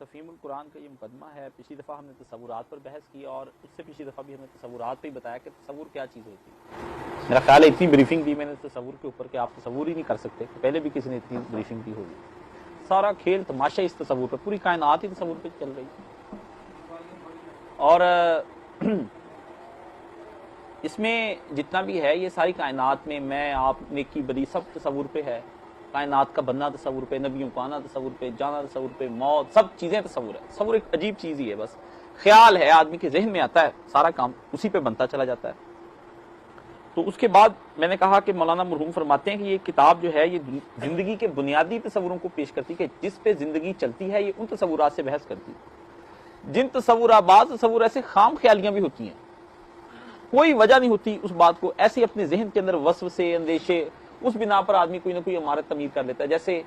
تفہیم القرآن کا یہ مقدمہ ہے. پچھلی دفعہ ہم نے تصورات پر بحث کی اور اس سے پچھلی دفعہ بھی ہم نے تصورات پہ ہی بتایا کہ تصور کیا چیز ہوتی ہے. میرا خیال ہے اتنی بریفنگ دی میں نے تصور کے اوپر کہ آپ تصور ہی نہیں کر سکتے. پہلے بھی کسی نے اتنی بریفنگ دی ہوگی. سارا کھیل تماشا اس تصور پر، پوری کائنات ہی تصور پہ چل رہی ہے. اور اس میں جتنا بھی ہے یہ ساری کائنات میں آپ نیکی بدی سب تصور پہ ہے. کائنات کا بننا تصور پہ، نبیوں کو آنا تصور پہ، جانا تصور پہ، موت، سب چیزیں تصور ہے. تصور ایک عجیب چیز ہی ہے، بس خیال ہے آدمی کے ذہن میں آتا ہے، سارا کام اسی پہ بنتا چلا جاتا ہے. تو اس کے بعد میں نے کہا کہ مولانا مرحوم فرماتے ہیں کہ یہ کتاب جو ہے یہ زندگی کے بنیادی تصوروں کو پیش کرتی ہے کہ جس پہ زندگی چلتی ہے. یہ ان تصورات سے بحث کرتی ہے جن تصورات، بعض تصور ایسے خام خیالیاں بھی ہوتی ہیں، کوئی وجہ نہیں ہوتی اس بات کو، ایسے اپنے ذہن کے اندر وسوسے، اندیشے، اس بنا پر آدمی کوئی نہ کوئی عمارت تعمیر کر لیتا ہے. جیسے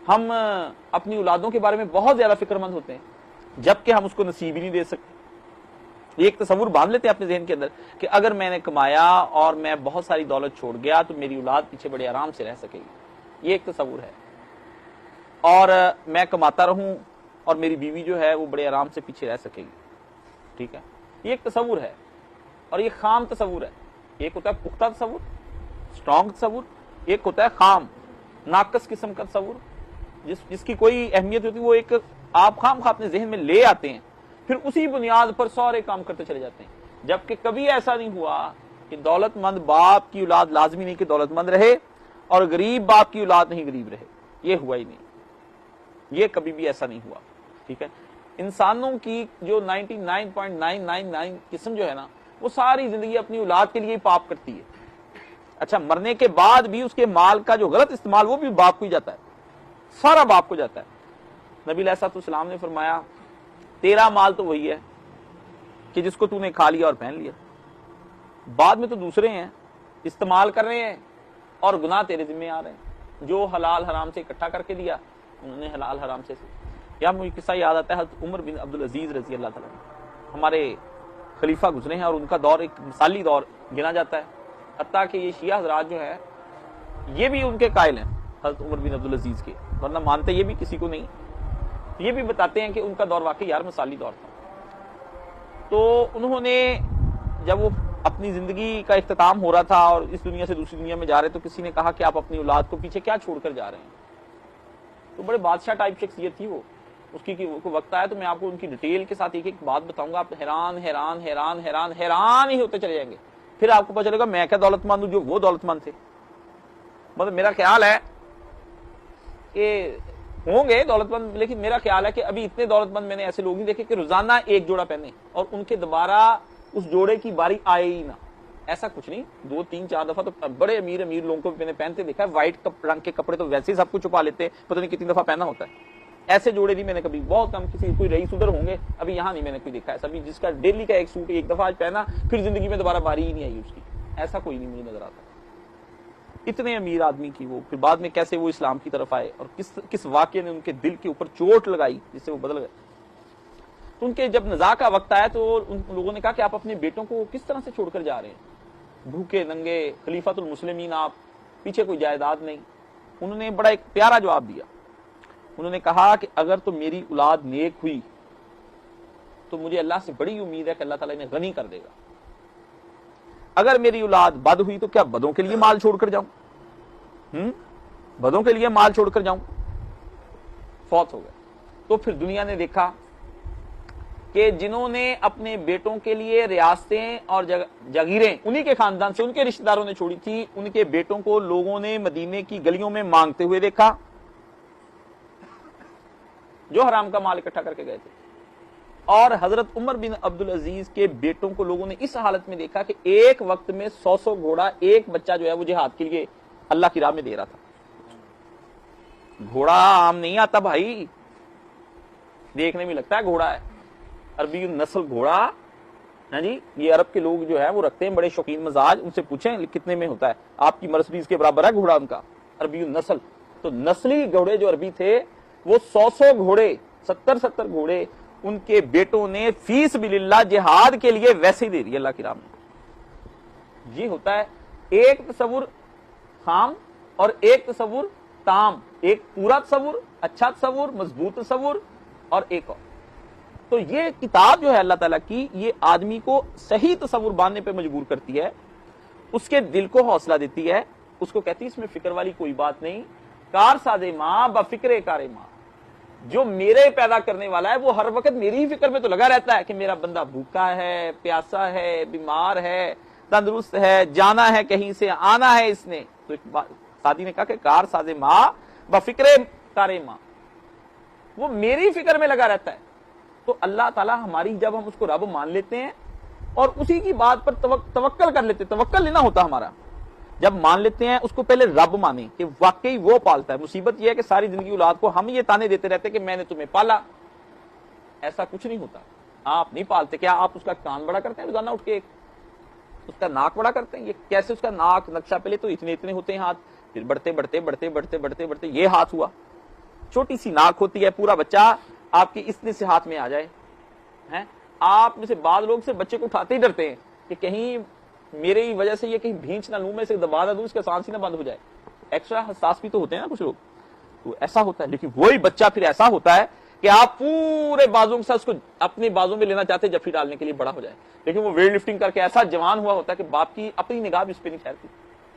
ہم اپنی اولادوں کے بارے میں بہت زیادہ فکر مند ہوتے ہیں جبکہ ہم اس کو نصیب ہی نہیں دے سکتے. یہ ایک تصور باندھ لیتے ہیں اپنے ذہن کے اندر کہ اگر میں نے کمایا اور میں بہت ساری دولت چھوڑ گیا تو میری اولاد پیچھے بڑے آرام سے رہ سکے گی. یہ ایک تصور ہے. اور میں کماتا رہوں اور میری بیوی جو ہے وہ بڑے آرام سے پیچھے رہ سکے گی. ٹھیک ہے، یہ ایک تصور ہے اور یہ خام تصور ہے. ایک ہوتا ہے پختہ تصور، اسٹرانگ تصور، ایک ہوتا ہے خام ناقص قسم کا تصور جس کی کوئی اہمیت ہوتی ہے. وہ ایک آپ خام خواہ اپنے ذہن میں لے آتے ہیں، پھر اسی بنیاد پر سارے کام کرتے چلے جاتے ہیں. جبکہ کبھی ایسا نہیں ہوا کہ دولت مند باپ کی اولاد لازمی نہیں کہ دولت مند رہے اور غریب باپ کی اولاد نہیں غریب رہے. یہ ہوا ہی نہیں، یہ کبھی بھی ایسا نہیں ہوا. ٹھیک ہے، انسانوں کی جو 99.999 قسم جو ہے نا وہ ساری زندگی اپنی اولاد کے لیے ہی پاپ کرتی ہے. اچھا، مرنے کے بعد بھی اس کے مال کا جو غلط استعمال وہ بھی باپ کو ہی جاتا ہے، سارا باپ کو جاتا ہے. نبی علیہ الصلوۃ والسلام نے فرمایا تیرا مال تو وہی ہے کہ جس کو تو نے کھا لیا اور پہن لیا، بعد میں تو دوسرے ہیں استعمال کر رہے ہیں اور گناہ تیرے ذمہ آ رہے ہیں. جو حلال حرام سے اکٹھا کر کے دیا انہوں نے حلال حرام سے. یا مجھے قصہ یاد آتا ہے حضرت عمر بن عبدالعزیز رضی اللہ تعالیٰ ہمارے خلیفہ گزرے ہیں اور ان کا دور ایک مثالی دور گنا جاتا ہے. حتیٰ کہ یہ شیعہ حضرات جو ہے یہ بھی ان کے قائل ہیں حضرت عمر بن عبدالعزیز کے، ورنہ مانتے یہ بھی کسی کو نہیں. یہ بھی بتاتے ہیں کہ ان کا دور واقعی یار مثالی دور تھا. تو انہوں نے جب وہ اپنی زندگی کا اختتام ہو رہا تھا اور اس دنیا سے دوسری دنیا میں جا رہے تو کسی نے کہا کہ آپ اپنی اولاد کو پیچھے کیا چھوڑ کر جا رہے ہیں. تو بڑے بادشاہ ٹائپ شخصیت تھی وہ. اس کی وقت آیا تو میں آپ کو ان کی ڈیٹیل کے ساتھ ایک ایک بات بتاؤں گا. آپ حیران حیران حیران حیران حیران ہی ہوتے چلے جائیں گے. پھر آپ کو پتہ چلے گا میں کیا دولت مند ہوں جو وہ دولت مند تھے. مطلب میرا خیال ہے کہ ہوں گے دولت مند، لیکن میرا خیال ہے کہ ابھی اتنے دولت مند میں نے ایسے لوگ نہیں دیکھے کہ روزانہ ایک جوڑا پہنے اور ان کے دوبارہ اس جوڑے کی باری آئے ہی نہ. ایسا کچھ نہیں، 2 3 4 دفعہ تو بڑے امیر لوگوں کو میں نے پہنتے دیکھا ہے. وائٹ رنگ کے کپڑے تو ویسے ہی سب کو چھپا لیتے ہیں، پتہ نہیں کتنی دفعہ پہنا ہوتا ہے. ایسے جوڑے نہیں میں نے کبھی، بہت کم کسی کوئی رئیس ادھر ہوں گے، ابھی یہاں نہیں میں نے کوئی دیکھا ہے. ابھی جس کا ڈیلی کا ایک سوٹ ایک دفعہ آج پہنا پھر زندگی میں دوبارہ باری ہی نہیں آئی اس کی، ایسا کوئی نہیں مجھے نظر آتا. اتنے امیر آدمی کی وہ پھر بعد میں کیسے وہ اسلام کی طرف آئے اور کس واقعے نے ان کے دل کے اوپر چوٹ لگائی جس سے وہ بدل گئے. تو ان کے جب نزاع کا وقت آیا تو ان لوگوں نے کہا کہ آپ اپنے بیٹوں کو کس طرح سے چھوڑ کر جا رہے ہیں، بھوکے ننگے، خلیفۃ المسلمین آپ، پیچھے کوئی جائیداد نہیں. انہوں نے بڑا ایک پیارا جواب دیا. انہوں نے کہا کہ اگر تو میری اولاد نیک ہوئی تو مجھے اللہ سے بڑی امید ہے کہ اللہ تعالیٰ انہیں غنی کر دے گا. اگر میری اولاد بد ہوئی تو کیا بدوں کے لیے مال چھوڑ کر جاؤں؟ بدوں کے لیے مال چھوڑ کر جاؤں؟ فوت ہو گئے. تو پھر دنیا نے دیکھا کہ جنہوں نے اپنے بیٹوں کے لیے ریاستیں اور جاگیریں انہی کے خاندان سے ان کے رشتہ داروں نے چھوڑی تھی، ان کے بیٹوں کو لوگوں نے مدینے کی گلیوں میں مانگتے ہوئے دیکھا جو حرام کا مال اکٹھا کر کے گئے تھے. اور حضرت عمر بن عبدالعزیز کے بیٹوں کو لوگوں نے اس حالت میں دیکھا کہ ایک وقت میں 100 گھوڑا ایک بچہ جو ہے وہ جہاد کے لیے اللہ کی راہ میں دے رہا تھا. گھوڑا عام نہیں آتا بھائی، دیکھنے میں لگتا ہے گھوڑا ہے، عربی نسل گھوڑا. ہاں جی، یہ عرب کے لوگ جو ہے وہ رکھتے ہیں بڑے شوقین مزاج. ان سے پوچھیں کتنے میں ہوتا ہے، آپ کی مرسڈیز کے برابر ہے گھوڑا ان کا، عربی نسل. تو نسلی گھوڑے جو عربی تھے وہ 100 گھوڑے، 70 گھوڑے ان کے بیٹوں نے فی سبیل اللہ جہاد کے لیے ویسے ہی دے دی اللہ کی راہ میں. یہ ہوتا ہے ایک تصور خام اور ایک تصور تام، ایک پورا تصور، اچھا تصور، مضبوط تصور، اور ایک اور. تو یہ کتاب جو ہے اللہ تعالیٰ کی، یہ آدمی کو صحیح تصور باندھنے پہ مجبور کرتی ہے، اس کے دل کو حوصلہ دیتی ہے، اس کو کہتی ہے اس میں فکر والی کوئی بات نہیں. کار سادے ماں بفکر کار ماں، جو میرے پیدا کرنے والا ہے وہ ہر وقت میری ہی فکر میں تو لگا رہتا ہے کہ میرا بندہ بھوکا ہے، پیاسا ہے، بیمار ہے، تندرست ہے، جانا ہے کہیں سے، آنا ہے اس نے. تو ایک بات سادی نے کہا کہ کار سادے ماں بفکر کار ماں، وہ میری فکر میں لگا رہتا ہے. تو اللہ تعالیٰ ہماری، جب ہم اس کو رب مان لیتے ہیں اور اسی کی بات پر توکل کر لیتے ہیں، توکل لینا ہوتا ہمارا، جب مان لیتے ہیں اس کو پہلے رب مانیں کہ واقعی وہ پالتا ہے. مصیبت یہ ہے کہ ساری زندگی اولاد کو ہم یہ تانے دیتے رہتے کہ میں نے تمہیں پالا. ایسا کچھ نہیں ہوتا، آپ نہیں پالتے. کیا آپ اس کا کان بڑا کرتے ہیں روزانہ اٹھ کے، اس کا ناک بڑا کرتے ہیں؟ یہ کیسے اس کا ناک نقشہ، پہلے تو اتنے اتنے ہوتے ہیں ہاتھ، پھر بڑھتے بڑھتے بڑھتے بڑھتے بڑھتے بڑھتے یہ ہاتھ ہوا. چھوٹی سی ناک ہوتی ہے، پورا بچہ آپ کے اتنے سے ہاتھ میں آ جائے. آپ میں سے بعض لوگ سے بچے کو اٹھاتے ہی ڈرتے ہیں کہ کہیں میرے ہی وجہ سے یہ کہیں بھینچ نہ لوں، میں سے دبا نہ دوں، اس کا سانس ہی نہ بند ہو جائے. ایکسٹرا حساس بھی تو ہوتے ہیں نا کچھ لوگ، تو ایسا ہوتا ہے. لیکن وہی بچہ پھر ایسا ہوتا ہے کہ آپ پورے بازوں کے ساتھ اس کو اپنے بازوں میں لینا چاہتے ہیں جفی ڈالنے کے لیے بڑا ہو جائے، لیکن وہ ویٹ لفٹنگ کر کے ایسا جوان ہوا ہوتا ہے کہ باپ کی اپنی نگاہ بھی اس پہ نہیں ٹھہرتی.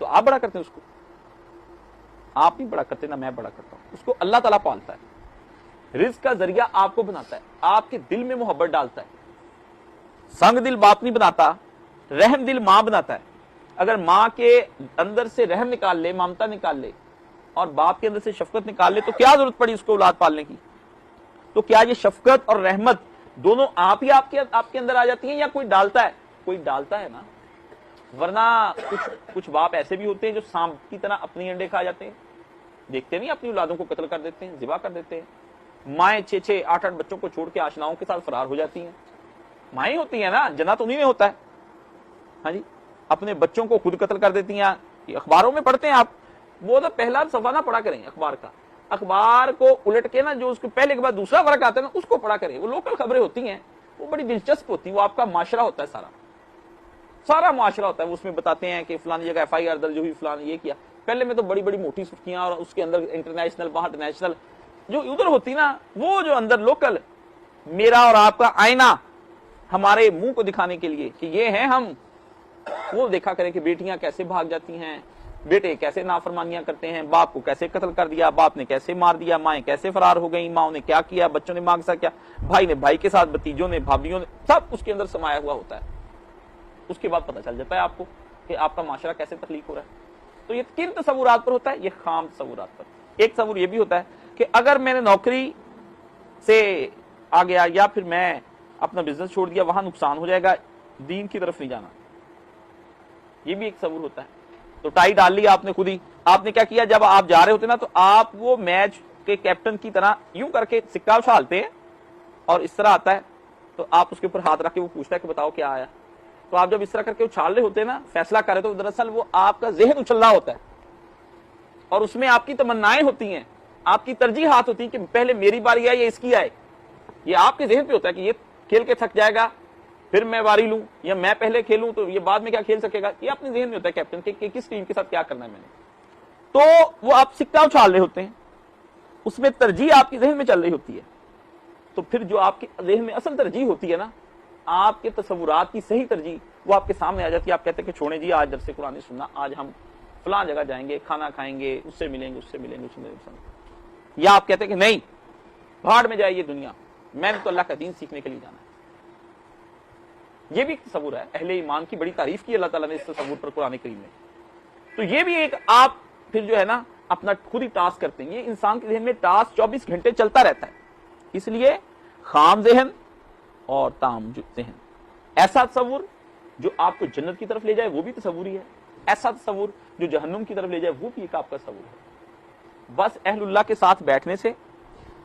تو آپ بڑا کرتے ہیں اس کو؟ آپ نہیں بڑا کرتے، نہ میں بڑا کرتا ہوں. اس کو اللہ تعالیٰ پالتا ہے، رزق کا ذریعہ آپ کو بناتا ہے، آپ کے دل میں محبت ڈالتا ہے. سنگ دل باپ نہیں بناتا، رحم دل ماں بناتا ہے. اگر ماں کے اندر سے رحم نکال لے، ممتا نکال لے، اور باپ کے اندر سے شفقت نکال لے، تو کیا ضرورت پڑی اس کو اولاد پالنے کی؟ تو کیا یہ شفقت اور رحمت دونوں آپ ہی آپ کے اندر آ جاتی ہیں یا کوئی ڈالتا ہے؟ کوئی ڈالتا ہے نا. ورنہ کچھ باپ ایسے بھی ہوتے ہیں جو سانپ کی طرح اپنی انڈے کھا جاتے ہیں، دیکھتے نہیں اپنی اولادوں کو قتل کر دیتے ہیں، ذبح کر دیتے ہیں. مائیں 6-6 8-8 بچوں کو چھوڑ کے آشناؤں کے ساتھ فرار ہو جاتی ہیں. مائیں ہوتی ہیں نا، جنا تو انہیں میں ہوتا ہے. ہاں جی، اپنے بچوں کو خود قتل کر دیتی ہیں. اخباروں میں پڑھتے ہیں آپ، وہ تو پہلا صفحہ نہ پڑھا کریں اخبار کا، اخبار کو الٹ کے نا جو اس کو پہلے کے بعد دوسرا فرق آتا ہے نا اس کو پڑھا کریں. وہ لوکل خبریں ہوتی ہیں، وہ بڑی دلچسپ ہوتی ہیں. وہ آپ کا معاشرہ ہوتا ہے، سارا معاشرہ ہوتا ہے. وہ اس میں بتاتے ہیں کہ فلانی جگہ FIR درج ہوئی، فلان یہ کیا. پہلے میں تو بڑی بڑی موٹی سرخیاں اور اس کے اندر انٹرنیشنل باہر نیشنل جو ادھر ہوتی نا، وہ جو اندر لوکل میرا اور آپ کا آئینہ ہمارے منہ کو دکھانے کے لیے کہ یہ ہیں ہم، وہ دیکھا کریں کہ بیٹیاں کیسے بھاگ جاتی ہیں، بیٹے کیسے نافرمانیاں کرتے ہیں، باپ کو کیسے قتل کر دیا، باپ نے کیسے مار دیا، مائیں کیسے فرار ہو گئیں، ماؤں نے کیا کیا، بچوں نے ماں کے ساتھ کیا، بھائی نے بھائی کے ساتھ، بھتیجوں نے، بھابھیوں نے، سب اس کے اندر سمایا ہوا ہوتا ہے. اس کے بعد پتہ چل جاتا ہے آپ کو کہ آپ کا معاشرہ کیسے تخلیق ہو رہا ہے. تو یہ کن تصورات پر ہوتا ہے؟ یہ خام تصورات پر. ایک تصور یہ بھی ہوتا ہے کہ اگر میں نے نوکری سے آ گیا یا پھر میں اپنا بزنس چھوڑ دیا، وہاں نقصان ہو جائے گا، دین کی طرف نہیں جانا. یہ بھی ایک تصور ہوتا ہے. تو ٹائی ڈال لی آپ نے خود ہی. آپ نے کیا کیا، جب آپ جا رہے ہوتے نا تو آپ وہ میچ کے کیپٹن کی طرح یوں کر کے سکہ اچھالتے ہیں اور اس طرح آتا ہے تو آپ اس کے اوپر ہاتھ رکھ کے وہ پوچھتا ہے کہ بتاؤ کیا آیا. تو آپ جب اس طرح کر کے اچھال رہے ہوتے ہیں نا، فیصلہ کر رہے تو دراصل وہ آپ کا ذہن اچھل رہا ہوتا ہے اور اس میں آپ کی تمنائیں ہوتی ہیں، آپ کی ترجیحات ہوتی ہیں کہ پہلے میری باری آئے یا اس کی آئے. یہ آپ کے ذہن پہ ہوتا ہے کہ یہ کھیل کے تھک جائے گا پھر میں باری لوں، یا میں پہلے کھیلوں تو یہ بعد میں کیا کھیل سکے گا. یہ اپنے ذہن میں ہوتا ہے کیپٹن کہ کس ٹیم کے ساتھ کیا کرنا ہے میں نے. تو وہ آپ سکہ اچھال رہے ہوتے ہیں، اس میں ترجیح آپ کے ذہن میں چل رہی ہوتی ہے. تو پھر جو آپ کے ذہن میں اصل ترجیح ہوتی ہے نا، آپ کے تصورات کی صحیح ترجیح وہ آپ کے سامنے آ جاتی ہے. آپ کہتے ہیں کہ چھوڑیں جی آج درس قرآن سننا، آج ہم فلاں جگہ جائیں گے، کھانا کھائیں گے، اس سے ملیں گے، اس سے ملیں گے، اس سے ملیں گے. یا آپ کہتے ہیں کہ نہیں، بھاڑ میں جائے یہ دنیا، میں نے تو اللہ کا دین سیکھنے کے لیے جانا ہے. یہ بھی ایک تصور ہے. اہل ایمان کی بڑی تعریف کی اللہ تعالیٰ نے اس تصور پر قرآن کریم میں. تو یہ بھی ایک آپ پھر جو ہے نا اپنا خود ہی ٹاسک کرتے ہیں. یہ انسان کے ذہن میں ٹاسک 24 گھنٹے چلتا رہتا ہے. اس لیے خام ذہن اور تام ذہن. ایسا تصور جو آپ کو جنت کی طرف لے جائے وہ بھی تصور ہی ہے، ایسا تصور جو جہنم کی طرف لے جائے وہ بھی ایک آپ کا تصور ہے. بس اہل اللہ کے ساتھ بیٹھنے سے،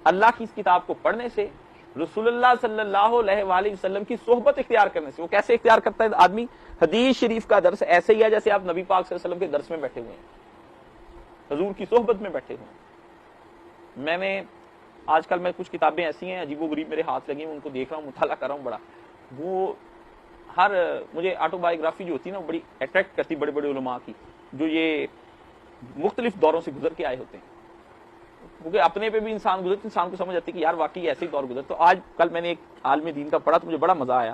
اللہ کی اس کتاب کو پڑھنے سے، رسول اللہ صلی اللہ علیہ وآلہ وسلم کی صحبت اختیار کرنے سے. وہ کیسے اختیار کرتا ہے آدمی؟ حدیث شریف کا درس ایسے ہی ہے جیسے آپ نبی پاک صلی اللہ علیہ وسلم کے درس میں بیٹھے ہوئے ہیں، حضور کی صحبت میں بیٹھے ہوئے ہیں. میں نے آج کل میں کچھ کتابیں ایسی ہیں عجیب و غریب میرے ہاتھ لگی ہیں، ان کو دیکھ رہا ہوں، مطالعہ کر رہا ہوں. بڑا وہ ہر مجھے آٹو بایوگرافی جو ہوتی ہے نا وہ بڑی اٹریکٹ کرتی، بڑے بڑے علماء کی جو یہ مختلف دوروں سے گزر کے آئے ہوتے ہیں. کیونکہ اپنے پہ بھی انسان گزرے تو انسان کو سمجھ آتی ہے کہ یار واقعی ایسے ہی دور گزر. تو آج کل میں نے ایک عالم دین کا پڑھا تو مجھے بڑا مزہ آیا,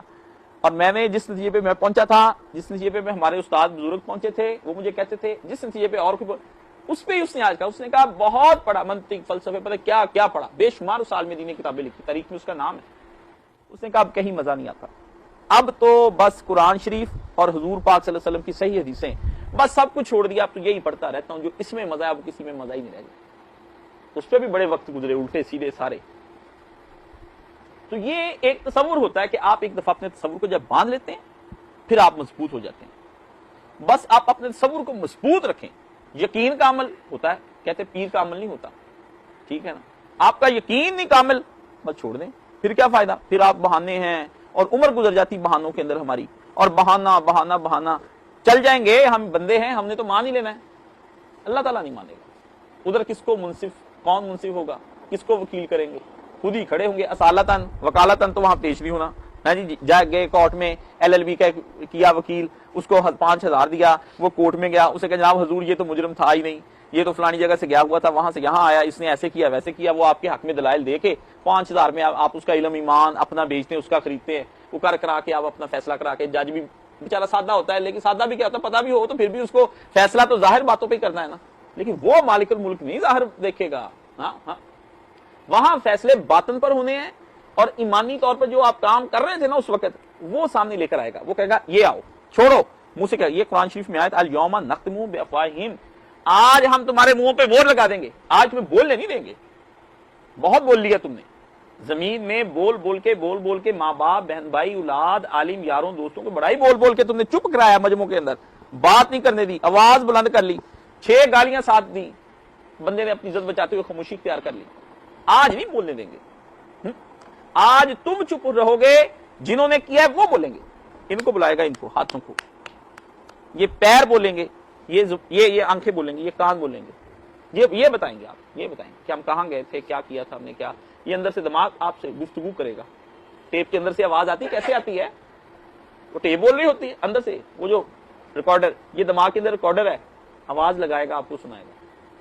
اور میں نے جس نتیجے پہ میں پہنچا تھا, جس نتیجے پہ ہمارے استاد بزرگ پہنچے تھے, وہ مجھے کہتے تھے جس نتیجے پہ اور اس پہ ہی اس نے آج کہا, اس نے کہا بہت پڑھا منطق فلسفے, پتہ کیا کیا پڑھا, بے شمار اس عالم دین نے کتابیں لکھی, تاریخ میں اس کا نام ہے. اس نے کہا اب کہیں مزہ نہیں آتا, اب تو بس قرآن شریف اور حضور پاک صلی اللہ علیہ وسلم کی صحیح حدیثیں, بس سب کچھ چھوڑ دیا, اب تو یہی پڑھتا رہتا ہوں, جو اس میں مزہ ہے اب کسی میں مزہ ہی نہیں رہ گیا. اس پہ بھی بڑے وقت گزرے, الٹے سیدھے سارے. تو یہ ایک تصور ہوتا ہے کہ آپ ایک دفعہ اپنے تصور کو جب باندھ لیتے ہیں پھر آپ مضبوط ہو جاتے ہیں. بس آپ اپنے تصور کو مضبوط رکھیں. یقین کا عمل ہوتا ہے, کہتے پیر کا عمل نہیں ہوتا, ٹھیک ہے نا. آپ کا یقین نہیں کامل, بس چھوڑ دیں, پھر کیا فائدہ, پھر آپ بہانے ہیں, اور عمر گزر جاتی بہانوں کے اندر ہماری, اور بہانا بہانا بہانا چل جائیں گے. ہم بندے ہیں, ہم نے تو مان ہی لینا ہے, اللہ تعالیٰ نہیں مانے گا. ادھر کس کو منصف, کون منصف ہوگا, کس کو وکیل کریں گے, خود ہی کھڑے ہوں گے. اصالتاً وکالتاً تو وہاں پیش بھی ہونا ہے جی, جا گئے کورٹ میں, LLB کا کیا وکیل, اس کو 5,000 دیا, وہ کورٹ میں گیا, اسے کہا جناب حضور یہ تو مجرم تھا ہی نہیں, یہ تو فلانی جگہ سے گیا ہوا تھا, وہاں سے یہاں آیا, اس نے ایسے کیا ویسے کیا. وہ آپ کے حق میں دلائل دے کے 5,000 میں آپ اس کا علم ایمان اپنا بیچتے ہیں, اس کا خریدتے ہیں, وہ کرا کے آپ اپنا فیصلہ کرا کے. جج بھی بیچارہ سادہ ہوتا ہے, لیکن سادہ بھی کیا ہوتا ہے پتہ بھی ہو تو پھر بھی اس کو فیصلہ تو ظاہر باتوں پہ ہی کرنا ہے نا, لیکن وہ مالک الملک نہیں ظاہر دیکھے گا. ہاں وہاں فیصلے باطن پر ہونے ہیں, اور ایمانی طور پر جو آپ کام کر رہے تھے نا اس وقت, وہ سامنے لے کر آئے گا. وہ کہے گا یہ آؤ, چھوڑو منہ سے, کیا یہ قرآن شریف میں آیت الیوم نختم بافواہہم, آج ہم تمہارے منہوں پہ مہر لگا دیں گے, آج تمہیں بولنے نہیں دیں گے. بہت بول لیا تم نے زمین میں, بول بول کے ماں باپ, بہن بھائی, اولاد, عالم یاروں دوستوں کو بڑا ہی بول کے تم نے چپ کرایا مجمع کے اندر, بات نہیں کرنے دی, آواز بلند کر لی, 6 گالیاں ساتھ دی, بندے نے اپنی عزت بچاتے ہوئے خاموشی اختیار کر لی. آج نہیں بولنے دیں گے. آج تم چپ رہو گے, جنہوں نے کیا ہے وہ بولیں گے. ان کو بلائے گا, ان کو ہاتھوں کو, یہ پیر بولیں گے, یہ آنکھیں بولیں گے, یہ کان بولیں گے, یہ بتائیں گے. آپ یہ بتائیں کہ ہم کہاں گئے تھے, کیا کیا تھا ہم نے, کیا. یہ اندر سے دماغ آپ سے گفتگو کرے گا. ٹیپ کے اندر سے آواز آتی کیسے آتی ہے, وہ ٹیپ بول رہی ہوتی ہے اندر سے, وہ جو ریکارڈر, یہ دماغ کے اندر ریکارڈر ہے, آواز لگائے گا, آپ کو سنائے گا.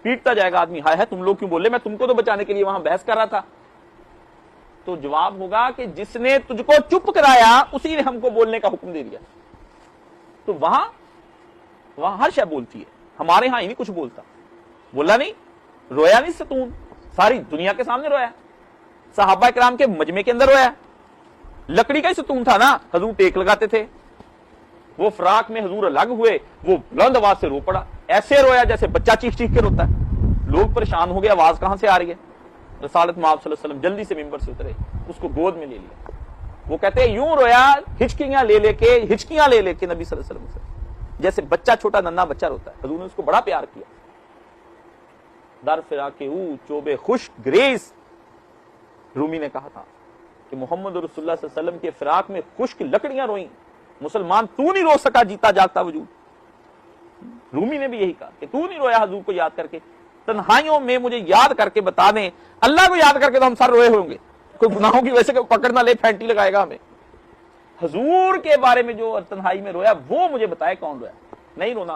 پیٹتا جائے گا آدمی, ہائے تم لوگ کیوں بولے, میں تم کو تو بچانے کے لیے وہاں بحث کر رہا تھا. تو جواب ہوگا کہ جس نے تجھ کو چپ کرایا اسی نے ہم کو بولنے کا حکم دے دیا. تو وہاں ہر شے بولتی ہے, ہمارے ہاں ہی نہیں کچھ بولتا. بولا نہیں, رویا نہیں ستون, ساری دنیا کے سامنے رویا. صحابہ کرام کے مجمع کے اندر رویا, لکڑی کا ہی ستون تھا نا, حضور ٹیک لگاتے تھے. وہ فراق میں حضور الگ ہوئے, وہ بلند آواز سے رو پڑا, ایسے رویا جیسے بچہ چیخ کے روتا ہے. لوگ پریشان ہو گئے, آواز کہاں سے آ رہی ہے. رسالت مآب صلی اللہ علیہ وسلم جلدی سے ممبر سے اترے, اس کو گود میں لے لیا. وہ کہتے ہیں یوں رویا, ہچکیاں لے لے کے نبی صلی اللہ علیہ وسلم سے, جیسے بچہ چھوٹا ننھا بچہ روتا ہے. حضور نے اس کو بڑا پیار کیا. در فراق او چوبے خوش گریز, رومی نے کہا تھا کہ محمد رسول اللہ صلی اللہ علیہ وسلم کے فراق میں خشک لکڑیاں روئیں, مسلمان تو نہیں رو سکا جیتا جاگتا وجود. رومی نے بھی یہی کہا کہ تو نہیں رویا حضور کو یاد کر کے, تنہائیوں میں مجھے یاد کر کے بتا دیں. اللہ کو یاد کر کے تو ہم سر روئے ہوں گے, کوئی گناہوں کی ویسے پکڑ نہ لے, پھینٹی لگائے گا ہمیں. حضور کے بارے میں جو تنہائی میں رویا وہ مجھے بتائے کون رویا. نہیں رونا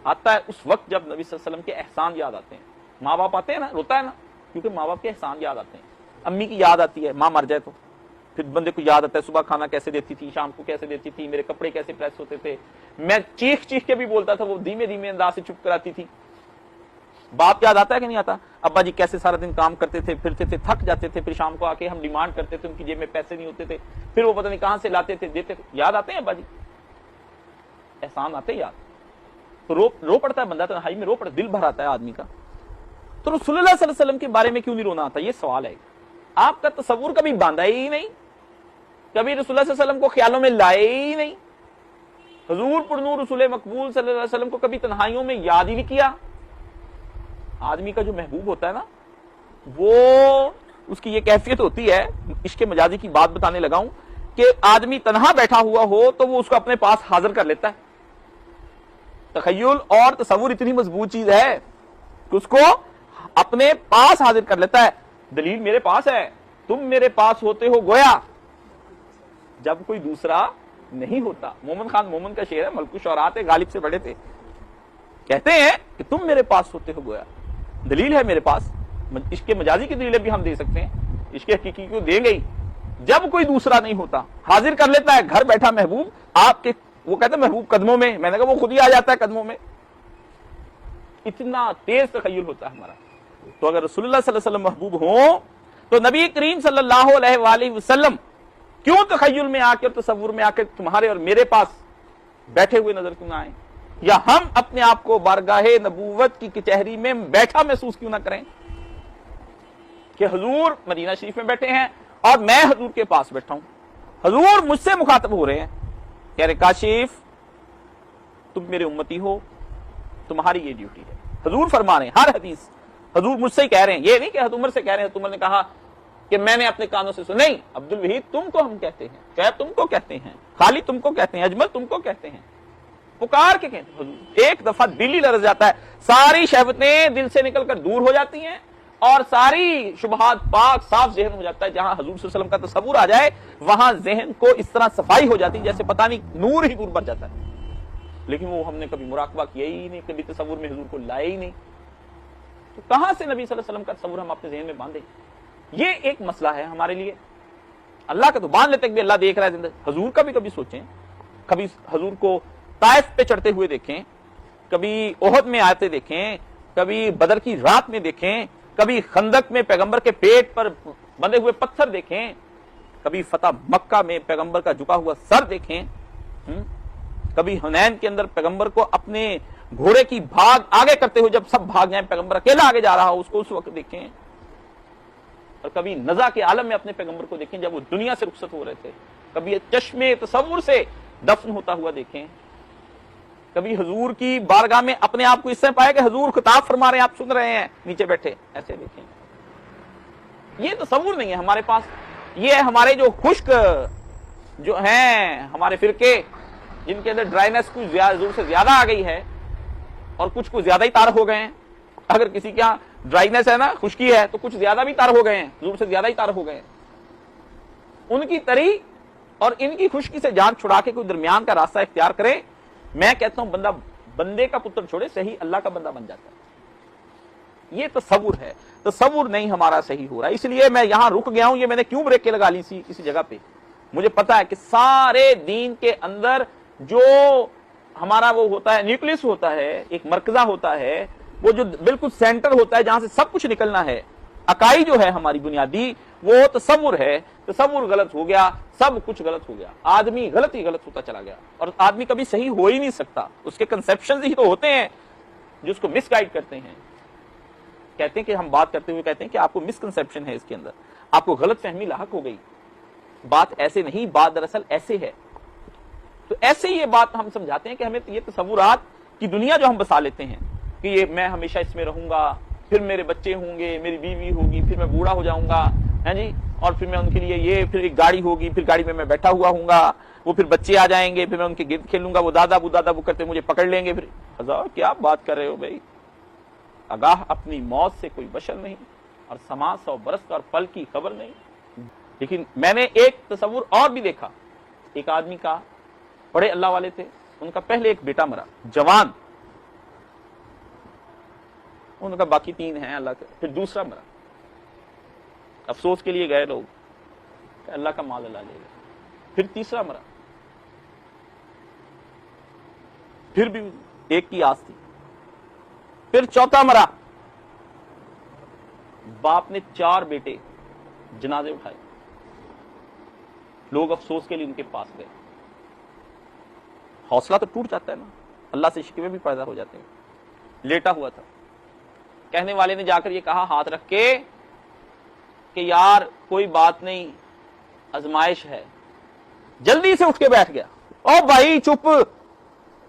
آتا ہے اس وقت جب نبی صلی اللہ علیہ وسلم کے احسان یاد آتے ہیں. ماں باپ آتے ہیں نا, روتا ہے نا, کیونکہ ماں باپ کے احسان یاد آتے ہیں. امی کی یاد آتی ہے, ماں مر جائے تو پھر بندے کو یاد آتا ہے صبح کھانا کیسے دیتی تھی, شام کو کیسے دیتی تھی, میرے کپڑے کیسے پریس ہوتے تھے, میں چیخ کے بھی بولتا تھا, وہ دھیمے انداز سے چپ کراتی تھی. باپ یاد آتا ہے کہ نہیں آتا, ابا جی کیسے سارا دن کام کرتے تھے, پھرتے تھے, تھک جاتے تھے, پھر شام کو آ کے ہم ڈیمانڈ کرتے تھے, ان کی جیب میں پیسے نہیں ہوتے تھے, پھر وہ پتہ نہیں کہاں سے لاتے تھے, دیتے تھے. یاد آتے ہیں ابا جی, احسان آتے یاد, تو رو پڑتا ہے بندہ, تنہائی میں رو پڑتا, دل بھر آتا ہے آدمی کا. تو رسول اللہ صلی اللہ علیہ وسلم کے بارے میں کیوں نہیں رونا آتا, یہ سوال ہے. آپ کا تصور کبھی باندھا ہی نہیں, کبھی رسول اللہ صلی اللہ علیہ وسلم کو خیالوں میں لائے ہی نہیں. حضور پرنور رسول مقبول صلی اللہ علیہ وسلم کو کبھی تنہائیوں میں یاد ہی نہیں کیا. آدمی کا جو محبوب ہوتا ہے نا, وہ اس کی یہ کیفیت ہوتی ہے, عشق مجازی کی بات بتانے لگا ہوں, کہ آدمی تنہا بیٹھا ہوا ہو تو وہ اس کو اپنے پاس حاضر کر لیتا ہے. تخیل اور تصور اتنی مضبوط چیز ہے کہ اس کو اپنے پاس حاضر کر لیتا ہے. دلیل میرے پاس ہے, تم میرے پاس ہوتے ہو گویا جب کوئی دوسرا نہیں ہوتا. مومن خان مومن کا شعر ہے, ملک الشعراء غالب سے بڑے تھے, کہتے ہیں کہ تم میرے پاس ہوتے ہو گویا, دلیل ہے میرے پاس. عشق مجازی کی دلیلیں بھی ہم دے سکتے ہیں، عشق حقیقی کو دیں گے ہی۔ جب کوئی دوسرا نہیں ہوتا، حاضر کر لیتا ہے گھر بیٹھا محبوب آپ کے، وہ کہتے ہیں محبوب قدموں میں، میں نے کہا وہ خود ہی آ جاتا ہے قدموں میں، اتنا تیز تخیل ہوتا ہے ہمارا۔ تو اگر رسول اللہ صلی اللہ علیہ وسلم محبوب ہوں تو نبی کریم صلی اللہ علیہ وآلہ وسلم کیوں تخیل میں آ کے اور تصور میں آ کے تمہارے اور میرے پاس بیٹھے ہوئے نظر کیوں نہ آئیں، یا ہم اپنے آپ کو بارگاہ نبوت کی کچہری میں بیٹھا محسوس کیوں نہ کریں کہ حضور مدینہ شریف میں بیٹھے ہیں اور میں حضور کے پاس بیٹھا ہوں، حضور مجھ سے مخاطب ہو رہے ہیں، کہہ رہے کاشف تم میرے امتی ہو، تمہاری یہ ڈیوٹی ہے۔ حضور فرما رہے ہیں، ہر حدیث حضور مجھ سے ہی کہہ رہے ہیں، یہ نہیں کہ حضرت عمر سے کہہ رہے ہیں، حضرت عمر نے کہا کہ میں نے اپنے کانوں سے سنا، نہیں عبد الوحید تم کو ہم کہتے ہیں، شعیب تم کو کہتے ہیں، خالد تم کو کہتے ہیں، اجمل تم کو کہتے ہیں، پکار کے کہتے ہیں حضور۔ ایک دفعہ دل ہی لرز جاتا ہے، ساری شہوتیں دل سے نکل کر دور ہو جاتی ہیں اور ساری شبہات پاک صاف ذہن ہو جاتا ہے۔ جہاں حضور صلی اللہ علیہ وسلم کا تصور آ جائے وہاں ذہن کو اس طرح صفائی ہو جاتی ہے جیسے پتہ نہیں نور ہی نور بن جاتا ہے، لیکن وہ ہم نے کبھی مراقبہ کیا ہی نہیں، کبھی تصور میں حضور کو لائے ہی نہیں، تو کہاں سے نبی صلی اللہ علیہ وسلم کا تصور ہم اپنے ذہن میں باندھیں؟ یہ ایک مسئلہ ہے ہمارے لیے۔ اللہ کا تو باندھ لیتے کہ اللہ دیکھ رہا ہے زندگی، حضور کا بھی کبھی سوچیں، کبھی حضور کو طائف پہ چڑھتے ہوئے دیکھیں، کبھی احد میں آتے دیکھیں، کبھی بدر کی رات میں دیکھیں، کبھی خندق میں پیغمبر کے پیٹ پر بندے ہوئے پتھر دیکھیں، کبھی فتح مکہ میں پیغمبر کا جھکا ہوا سر دیکھیں، کبھی حنین کے اندر پیغمبر کو اپنے گھوڑے کی بھاگ آگے کرتے ہوئے جب سب بھاگ جائیں پیغمبر اکیلا آگے جا رہا ہو اس کو اس وقت دیکھیں، اور کبھی نزا کے عالم میں اپنے پیغمبر کو دیکھیں جب وہ دنیا سے رخصت ہو رہے تھے، کبھی چشمے تصور سے دفن ہوتا ہوا دیکھیں، کبھی حضور کی بارگاہ میں اپنے آپ کو اس سے پائے کہ حضور خطاب فرما رہے ہیں آپ سن رہے ہیں نیچے بیٹھے، ایسے دیکھیں۔ یہ تصور نہیں ہے ہمارے پاس، یہ ہمارے جو خشک جو ہیں ہمارے فرقے جن کے اندر ڈرائنس کچھ حضور سے زیادہ آ گئی ہے اور کچھ زیادہ ہی تار ہو گئے ہیں، اگر کسی کے یہاں ڈرائنس ہے نا، خشکی ہے، تو کچھ زیادہ بھی تار ہو گئے ہیں، حضور سے زیادہ ہی تار ہو گئے ہیں، ان کی تری اور ان کی خشکی سے جان چھڑا کے کوئی درمیان کا راستہ اختیار کرے۔ میں کہتا ہوں بندہ بندے کا پتر چھوڑے صحیح اللہ کا بندہ بن جاتا ہے۔ یہ تصور ہے، تصور نہیں ہمارا صحیح ہو رہا، اس لیے میں یہاں رک گیا ہوں۔ یہ میں نے کیوں بریک کے لگا لی سی کسی جگہ پہ، مجھے پتا ہے کہ سارے دین کے اندر جو ہمارا وہ ہوتا ہے نیوکلس ہوتا ہے، ایک مرکزہ ہوتا ہے، وہ جو بالکل سینٹر ہوتا ہے جہاں سے سب کچھ نکلنا ہے، اکائی جو ہے ہماری بنیادی وہ تصور ہے۔ تصور غلط ہو گیا، سب کچھ غلط ہو گیا، آدمی غلط ہی غلط ہوتا چلا گیا، اور آدمی کبھی صحیح ہو ہی نہیں سکتا، اس کے کنسپشنز ہی تو ہوتے ہیں جو اس کو مس گائیڈ کرتے ہیں۔ کہتے ہیں کہ ہم بات کرتے ہوئے کہتے ہیں کہ آپ کو مس کنسپشن ہے، اس کے اندر آپ کو غلط فہمی لاحق ہو گئی، بات ایسے نہیں، بات دراصل ایسے ہے۔ تو ایسے ہی یہ بات ہم سمجھاتے ہیں کہ ہمیں یہ تصورات کی دنیا جو ہم بسا لیتے ہیں کہ یہ میں ہمیشہ اس میں رہوں گا، پھر میرے بچے ہوں گے، میری بیوی ہوگی، پھر میں بوڑھا ہو جاؤں گا، ہیں جی، اور پھر میں ان کے لیے یہ، پھر ایک گاڑی ہوگی، پھر گاڑی میں بیٹھا ہوا ہوں گا، وہ پھر بچے آ جائیں گے، پھر میں ان کے گرد کھیلوں گا، وہ دادا وہ کرتے مجھے پکڑ لیں گے، پھر ہزار کیا بات کر رہے ہو بھائی، آگاہ اپنی موت سے کوئی بشر نہیں، اور سما 100 برس کا اور پل کی خبر نہیں۔ لیکن میں نے ایک تصور اور بھی دیکھا، ایک آدمی کا، بڑے اللہ والے تھے، ان کا پہلے ایک بیٹا مرا، جوان، ان کا باقی 3 ہیں اللہ کا، پھر دوسرا مرا، افسوس کے لیے گئے لوگ کہ اللہ کا مال اللہ لے گا، پھر تیسرا مرا، پھر بھی ایک کی آس تھی، پھر چوتھا مرا، باپ نے 4 بیٹے جنازے اٹھائے، لوگ افسوس کے لیے ان کے پاس گئے، حوصلہ تو ٹوٹ جاتا ہے نا، اللہ سے شکوے بھی پیدا ہو جاتے ہیں۔ لیٹا ہوا تھا، کہنے والے نے جا کر یہ کہا ہاتھ رکھ کے کہ یار کوئی بات نہیں، آزمائش ہے، جلدی سے اٹھ کے بیٹھ گیا، او بھائی چپ،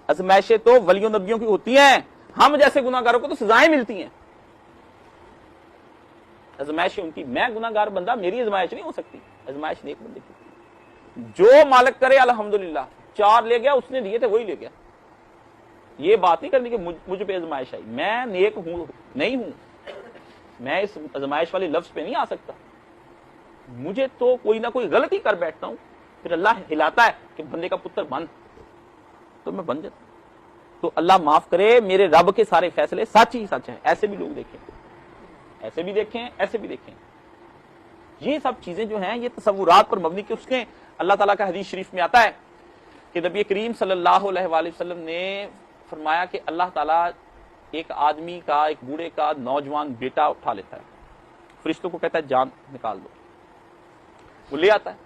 آزمائشیں تو ولیوں نبیوں کی ہوتی ہیں، ہم جیسے گناہگاروں کو تو سزائیں ملتی ہیں، آزمائشیں ان کی، میں گناہگار بندہ، میری آزمائش نہیں ہو سکتی، آزمائش نیک بندے کی، جو مالک کرے الحمدللہ، 4 لے گیا، اس نے دیے تھے وہی لے گیا، یہ بات نہیں کرنی کہ مجھ پہ آزمائش آئی، میں نیک ہوں نہیں ہوں، میں اس آزمائش والے لفظ پہ نہیں آ سکتا، مجھے تو کوئی نہ کوئی غلطی کر بیٹھتا ہوں، پھر اللہ ہلاتا ہے کہ بندے کا پتر بن، تو میں بن جاتا ہوں۔ تو اللہ معاف کرے، میرے رب کے سارے فیصلے سچ ہی سچ ہیں، ایسے بھی لوگ دیکھیں، ایسے بھی دیکھیں ایسے بھی دیکھیں. یہ سب چیزیں جو ہیں یہ تصورات پر مبنی کہ اس کے اللہ تعالیٰ کا حدیث شریف میں آتا ہے کہ نبی کریم صلی اللہ علیہ وآلہ وسلم نے فرمایا کہ اللہ تعالیٰ ایک آدمی کا، ایک بوڑھے کا نوجوان بیٹا اٹھا لیتا ہے، فرشتوں کو کہتا ہے جان نکال دو، وہ لے آتا ہے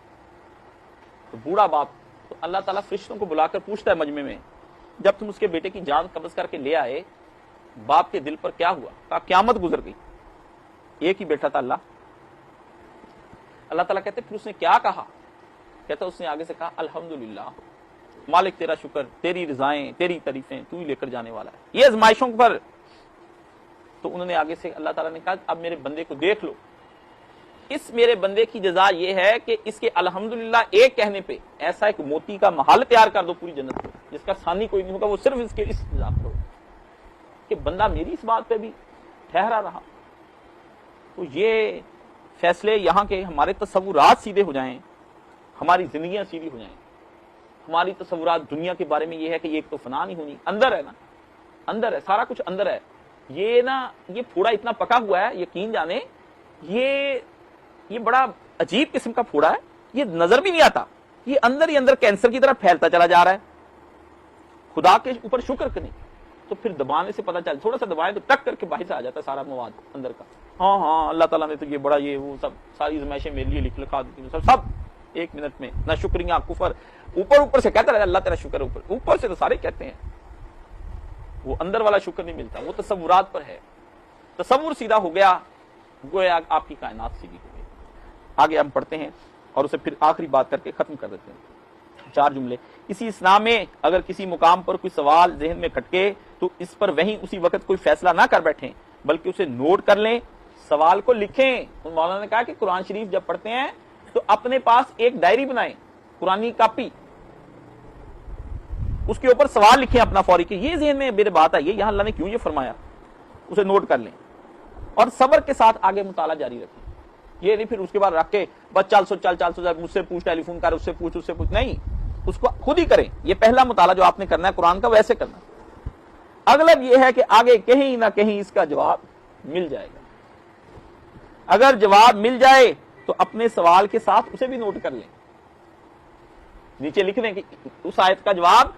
تو بوڑھا باپ، تو اللہ تعالیٰ فرشتوں کو بلا کر پوچھتا ہے مجمع میں، جب تم اس کے بیٹے کی جان قبض کر کے لے آئے باپ کے دل پر کیا ہوا؟ کہا قیامت گزر گئی، ایک ہی بیٹا تھا اللہ تعالیٰ کہتے پھر اس نے کیا کہا؟ کہتا اس نے آگے سے کہا الحمدللہ، مالک تیرا شکر، تیری رضائیں، تیری تعریفیں، تو ہی لے کر جانے والا ہے یہ آزمائشوں پر. تو انہوں نے آگے سے اللہ تعالیٰ نے کہا اب میرے بندے کو دیکھ لو، اس میرے بندے کی جزا یہ ہے کہ اس کے الحمدللہ ایک کہنے پہ ایسا ایک موتی کا محل تیار کر دو پوری جنت میں جس کا ثانی کوئی نہیں ہوگا، وہ صرف اس کے اس جزا پر ہوگا کہ بندہ میری اس بات پہ بھی ٹھہرا رہا. تو یہ فیصلے یہاں کے ہمارے تصورات سیدھے ہو جائیں، ہماری زندگیاں سیدھی ہو جائیں. ہماری تصورات دنیا کے بارے میں یہ ہے کہ یہ ایک تو فنا نہیں ہونی، اندر ہے نا، اندر ہے، سارا کچھ اندر ہے. یہ پھوڑا اتنا پکا ہوا ہے، یقین جانے یہ بڑا عجیب قسم کا پھوڑا ہے، یہ نظر بھی نہیں آتا، یہ اندر ہی اندر کینسر کی طرح پھیلتا چلا جا رہا ہے. خدا کے اوپر شکر کریں تو پھر دبانے سے پتہ چل، تھوڑا سا دبائیں تو ٹک کر کے باہر سے آ جاتا ہے سارا مواد اندر کا. ہاں اللہ تعالیٰ نے تو یہ بڑا یہ وہ سب ساری آزمائشیں میرے لیے لکھا دی سب ایک منٹ میں، نہ شکریہ کفر، اوپر سے کہتا رہتا اللہ تیرا شکر، اوپر سے تو سارے کہتے ہیں، وہ اندر والا شکر نہیں ملتا، وہ تصورات پر ہے. تصور سیدھا ہو گیا گویا آپ کی کائنات سیدھی ہو گئی. آگے ہم پڑھتے ہیں اور اسے پھر آخری بات کر کے ختم کر دیتے ہیں. 4 جملے. اسی اسنا میں اگر کسی مقام پر کوئی سوال ذہن میں کھٹکے تو اس پر وہیں اسی وقت کوئی فیصلہ نہ کر بیٹھیں بلکہ اسے نوٹ کر لیں، سوال کو لکھیں. مولانا نے کہا کہ قرآن شریف جب پڑھتے ہیں تو اپنے پاس ایک ڈائری بنائیں، قرآنی کاپی، اس کے اوپر سوال لکھیں اپنا فوری کہ یہ ذہن میں میرے بات آئی ہے، یہاں اللہ نے کیوں یہ فرمایا، اسے نوٹ کر لیں اور صبر کے ساتھ آگے مطالعہ جاری رکھیں. یہ نہیں پھر اس کے بعد رکھ کے بس چل سو مجھ سے پوچھ، ٹیلی فون کر، اس سے پوچھ، نہیں، اس کو خود ہی کریں. یہ پہلا مطالعہ جو آپ نے کرنا ہے قرآن کا ویسے کرنا. اغلب یہ ہے کہ آگے کہیں نہ کہیں اس کا جواب مل جائے گا. اگر جواب مل جائے تو اپنے سوال کے ساتھ اسے بھی نوٹ کر لیں، نیچے لکھ دیں کہ اس آیت کا جواب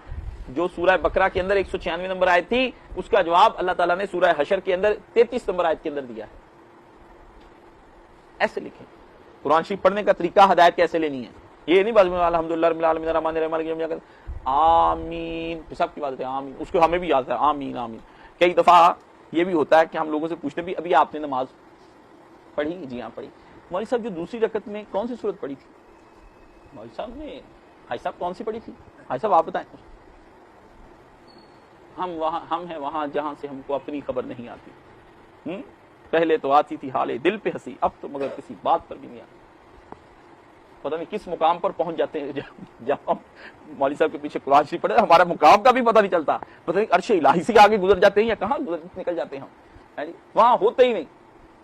جو سورہ بقرہ کے اندر 196 نمبر آیت تھی اس کا جواب اللہ تعالیٰ نے سورہ حشر کے اندر 33 نمبر آیت کے اندر دیا ہے. ایسے لکھیں. قرآن شریف پڑھنے کا طریقہ ہدایت کیسے لینی ہے، یہ نہیں بس الحمدللہ رب العالمین الرحمن الرحیم آمین، سب کی بات ہے آمین، اس کو ہمیں بھی یاد ہے آمین آمین. کئی دفعہ یہ بھی ہوتا ہے کہ ہم لوگوں سے پوچھتے بھی ابھی آپ نے نماز پڑھی؟ جی ہاں پڑھی. مولوی صاحب جو دوسری رکعت میں کون سی صورت پڑھی تھی؟ مولوی صاحب نے حاج صاحب کون سی پڑھی تھی؟ حاج صاحب آپ بتائیں. ہم ہیں وہاں جہاں سے ہم کو اپنی خبر نہیں آتی. پہلے تو آتی تھی حالے دل پہ ہنسی، اب تو مگر کسی بات پر بھی نہیں آتی. پتہ نہیں کس مقام پر پہنچ جاتے ہیں جب ہم مولوی صاحب کے پیچھے قرآن شریف پڑھے، ہمارا مقام کا بھی پتہ نہیں چلتا، پتہ نہیں عرش الہی سے آگے گزر جاتے ہیں یا کہاں نکل جاتے ہیں ہم، وہاں ہوتے ہی نہیں.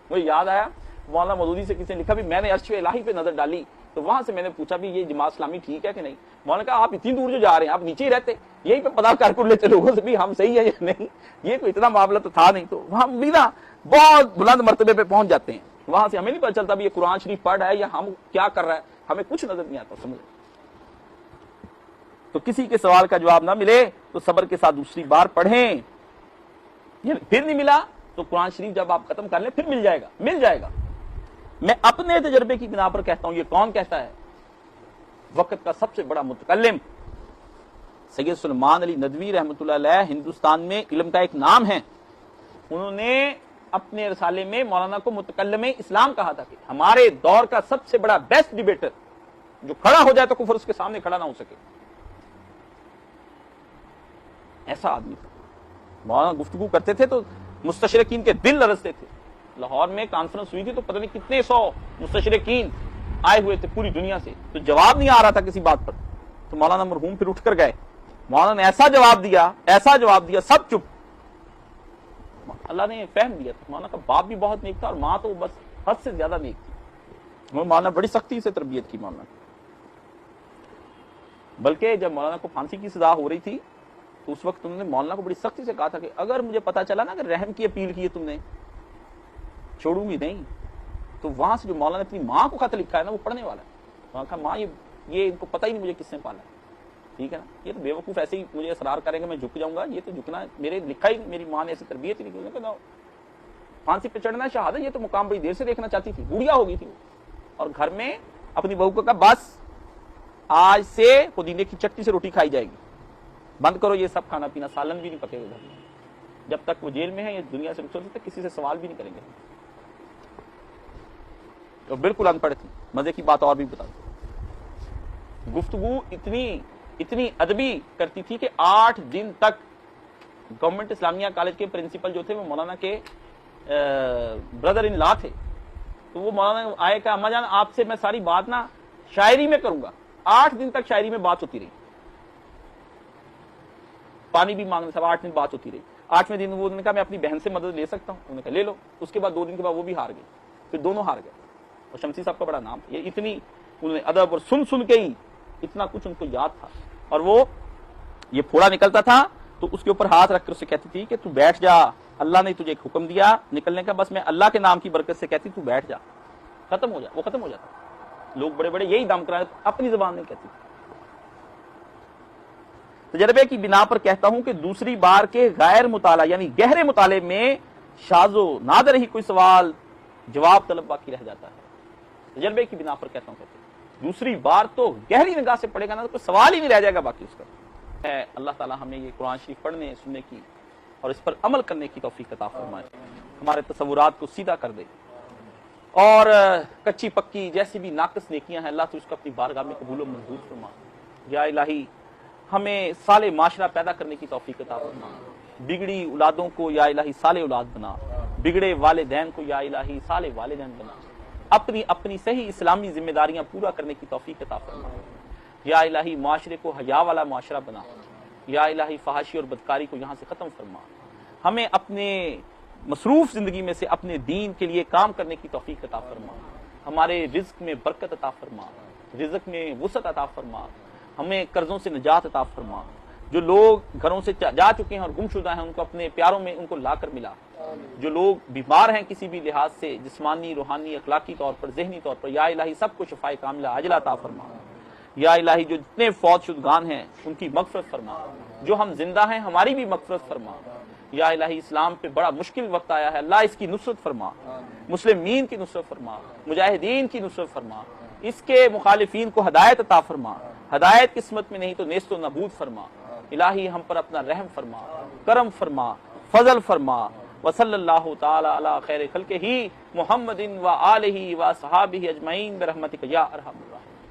مجھے یاد آیا مولانا مودودی سے کسی نے لکھا بھی میں نے عرش الہی پہ نظر ڈالی تو وہاں سے میں نے پوچھا بھی یہ جماعت اسلامی ٹھیک ہے کہ نہیں. مولانا نے کہا آپ اتنی دور جو جا رہے ہیں آپ نیچے ہی رہتے، یہی پہ پتا کر لیتے لوگوں سے بھی ہم صحیح ہے یا نہیں. یہ کوئی اتنا معاملہ تو تھا نہیں. تو وہاں بھی نا بہت بلند مرتبے پہ پہنچ جاتے ہیں، وہاں سے ہمیں نہیں پتا چلتا بھی یہ قرآن شریف پڑھ رہا ہے یا ہم کیا کر رہا ہے، ہمیں کچھ نظر نہیں آتا. سمجھ تو کسی کے سوال کا جواب نہ ملے تو صبر کے ساتھ دوسری بار پڑھیں، پھر نہیں ملا تو قرآن شریف جب آپ ختم کر لیں پھر مل جائے گا. میں اپنے تجربے کی بنا پر کہتا ہوں. یہ کون کہتا ہے؟ وقت کا سب سے بڑا متکلم سید سلیمان علی ندوی رحمۃ اللہ علیہ، ہندوستان میں علم کا ایک نام ہے. انہوں نے اپنے رسالے میں مولانا کو متکلم اسلام کہا تھا کہ ہمارے دور کا سب سے بڑا بیسٹ ڈیبیٹر جو کھڑا ہو جائے تو کفر اس کے سامنے کھڑا نہ ہو سکے. ایسا آدمی تھا. مولانا گفتگو کرتے تھے تو مستشرقین کے دل لرزتے تھے. لاہور میں کانفرنس ہوئی تھی تو پتہ نہیں کتنے 100 مستشرقین آئے ہوئے تھے پوری دنیا سے، تو جواب نہیں آ رہا تھا کسی بات پر. تو مولانا مرحوم پھر اٹھ کر گئے. مولانا نے ایسا جواب دیا سب چپ. اللہ نے فہم دیا تھا. مولانا کا باپ بھی بہت نیک تھا اور ماں تو بس حد سے زیادہ نیک تھی. مولانا بڑی سختی سے تربیت کی مولانا. بلکہ جب مولانا کو پھانسی کی سزا ہو رہی تھی تو اس وقت انہوں نے مولانا کو بڑی سختی سے کہا تھا کہ اگر مجھے پتا چلا نا کہ رحم کی اپیل کی ہے تم نے، چھوڑوں گی نہیں. تو وہاں سے جو مولانا نے اپنی ماں کو خط لکھا ہے نا وہ پڑھنے والا ہے. وہاں کہا ماں یہ ان کو پتہ ہی نہیں مجھے کس نے پالا ہے. ٹھیک ہے نا, یہ تو بے وقوف ایسے ہی مجھے اصرار کریں گے میں جھک جاؤں گا, یہ تو جھکنا میرے لکھا ہی, میری ماں نے ایسی تربیت ہی نہیں کی. پھانسی پہ چڑھنا شہادت, یہ تو مقام بڑی دیر سے دیکھنا چاہتی تھی, بوڑھیا ہو گئی تھی وہ. اور گھر میں اپنی بہو کو کہا بس آج سے پودینے کی چٹنی سے روٹی کھائی جائے گی, بند کرو یہ سب کھانا پینا, سالن بھی نہیں پکے گا گھر میں. جب تک وہ جیل میں ہے, یہ دنیا سے رخصت تک کسی سے سوال بھی نہیں کریں گے. تو بالکل ان پڑھ تھی. مزے کی بات اور بھی بتا دوں, گفتگو اتنی ادبی کرتی تھی کہ 8 دن تک گورنمنٹ اسلامیہ کالج کے پرنسپل جو تھے وہ مولانا کے بردر ان لا تھے. تو وہ مولانا آئے کہ اما جان آپ سے میں ساری بات نا شاعری میں کروں گا. 8 دن تک شاعری میں بات ہوتی رہی, پانی بھی مانگنے, سب 8 دن بات ہوتی رہی. 8ویں دن وہ نے کہا میں اپنی بہن سے مدد لے سکتا ہوں, انہوں نے کہا لے لو. اس کے بعد 2 دن کے بعد وہ بھی ہار گئے, پھر دونوں ہار گئے. اور شمسی صاحب کا بڑا نام, یہ اتنی انہوں نے ادب اور سن کے ہی اتنا کچھ ان کو یاد تھا. اور وہ یہ پھوڑا نکلتا تھا تو اس کے اوپر ہاتھ رکھ کر اسے کہتی تھی کہ تو بیٹھ جا, اللہ نے تجھے ایک حکم دیا نکلنے کا, بس میں اللہ کے نام کی برکت سے کہتی تو بیٹھ جا, ختم ہو جا. وہ ختم ہو جاتا. لوگ بڑے بڑے یہی دم کرائے, اپنی زبان میں کہتی. تجربے کی بنا پر کہتا ہوں کہ دوسری بار کے غیر مطالعہ یعنی گہرے مطالعے میں شاذ و نادر ہی کوئی سوال جواب طلب باقی رہ جاتا ہے. تجربے کی بنا پر کہتا ہوں, دوسری بار تو گہری نگاہ سے پڑھے گا نا تو کوئی سوال ہی نہیں رہ جائے گا باقی اس کا. اللہ تعالیٰ ہمیں یہ قرآن شریف پڑھنے سننے کی اور اس پر عمل کرنے کی توفیق عطا فرمائے, ہمارے تصورات کو سیدھا کر دے, اور کچی پکی جیسی بھی ناقص نیکیاں ہیں اللہ تو اس کو اپنی بارگاہ میں قبول و منظور فرما. یا الہی ہمیں صالح معاشرہ پیدا کرنے کی توفیق عطا فرما, بگڑی اولادوں کو یا الہی صالح اولاد بنا, بگڑے والدین کو یا الہی صالح والدین بنا, اپنی صحیح اسلامی ذمہ داریاں پورا کرنے کی توفیق عطا فرما. یا الہی معاشرے کو حیا والا معاشرہ بنا, یا الہی فحاشی اور بدکاری کو یہاں سے ختم فرما. ہمیں اپنے مصروف زندگی میں سے اپنے دین کے لیے کام کرنے کی توفیق عطا فرما. ہمارے رزق میں برکت عطا فرما, رزق میں وسعت عطا فرما, ہمیں قرضوں سے نجات عطا فرما. جو لوگ گھروں سے جا چکے ہیں اور گم شدہ ہیں ان کو اپنے پیاروں میں ان کو لا کر ملا. جو لوگ بیمار ہیں کسی بھی لحاظ سے, جسمانی روحانی اخلاقی طور پر ذہنی طور پر, یا الہی سب کو شفائے کاملہ عاجلہ عطا فرما. یا الہی جو جتنے فوت شدگان ہیں ان کی مغفرت فرما, جو ہم زندہ ہیں ہماری بھی مغفرت فرما. یا الہی اسلام پہ بڑا مشکل وقت آیا ہے, اللہ اس کی نصرت فرما, مسلمین کی نصرت فرما, مجاہدین کی نصرت فرما, اس کے مخالفین کو ہدایت عطا فرما, ہدایت قسمت میں نہیں تو نیست و نابود فرما. الہی ہم پر اپنا رحم فرما, کرم فرما, فضل فرما. وصلی اللہ تعالی علی خیر خلقہ محمد و آلہ و صحابہ اجمعین برحمتک یا ارحم الراحمین.